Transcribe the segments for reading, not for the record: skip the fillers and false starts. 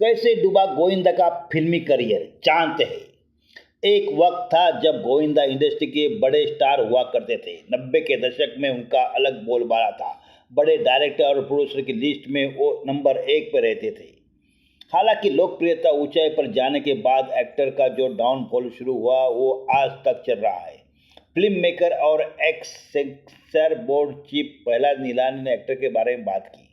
कैसे डूबा गोविंदा का फिल्मी करियर, जानते हैं। एक वक्त था जब गोविंदा इंडस्ट्री के बड़े स्टार हुआ करते थे। 90 के दशक में उनका अलग बोलबाला था। बड़े डायरेक्टर और प्रोड्यूसर की लिस्ट में वो नंबर 1 पर रहते थे। हालांकि लोकप्रियता ऊंचाई पर जाने के बाद एक्टर का जो डाउनफॉल शुरू हुआ वो आज तक चल रहा है। फिल्म मेकर और ex censor board chief Prahlad Nilani ने एक्टर के बारे में बात की।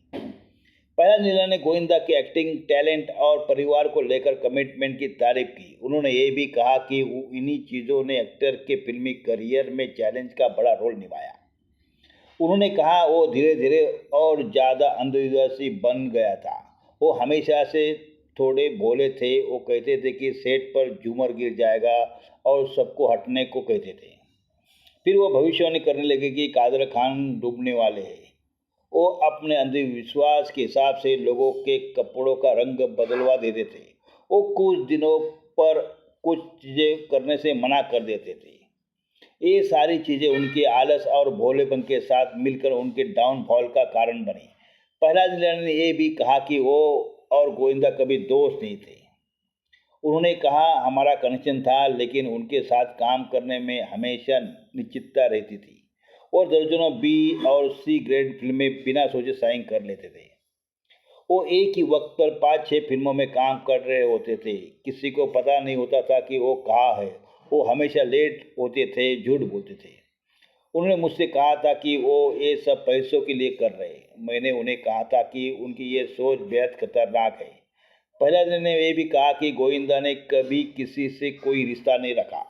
प्रहलाद नीलानी ने गोविंदा की एक्टिंग टैलेंट और परिवार को लेकर कमिटमेंट की तारीफ की। उन्होंने ये भी कहा कि इन्हीं चीज़ों ने एक्टर के फिल्मी करियर में चैलेंज का बड़ा रोल निभाया। उन्होंने कहा वो धीरे धीरे और ज़्यादा अंधविश्वासी बन गया था। वो हमेशा से थोड़े भोले थे। वो कहते थे कि सेट पर झूमर गिर जाएगा और सबको हटने को कहते थे। फिर वो भविष्यवाणी करने लगे कि कादर खान डूबने वाले हैं। वो अपने अंधविश्वास के हिसाब से लोगों के कपड़ों का रंग बदलवा देते थे। वो कुछ दिनों पर कुछ चीज़ें करने से मना कर देते थे। ये सारी चीज़ें उनके आलस और भोलेपन के साथ मिलकर उनके डाउनफॉल का कारण बनी। प्रहलाद नीलानी ने ये भी कहा कि वो और गोविंदा कभी दोस्त नहीं थे। उन्होंने कहा हमारा कनेक्शन था, लेकिन उनके साथ काम करने में हमेशा निश्चितता रहती थी और दर्जनों बी और सी ग्रेड फिल्में बिना सोचे साइन कर लेते थे। वो एक ही वक्त पर 5-6 फिल्मों में काम कर रहे होते थे। किसी को पता नहीं होता था कि वो कहाँ है। वो हमेशा लेट होते थे, झूठ बोलते थे। उन्होंने मुझसे कहा था कि वो ये सब पैसों के लिए कर रहे हैं। मैंने उन्हें कहा था कि उनकी ये सोच बेहद खतरनाक है। प्रहलाद ने ये भी कहा कि गोविंदा ने कभी किसी से कोई रिश्ता नहीं रखा।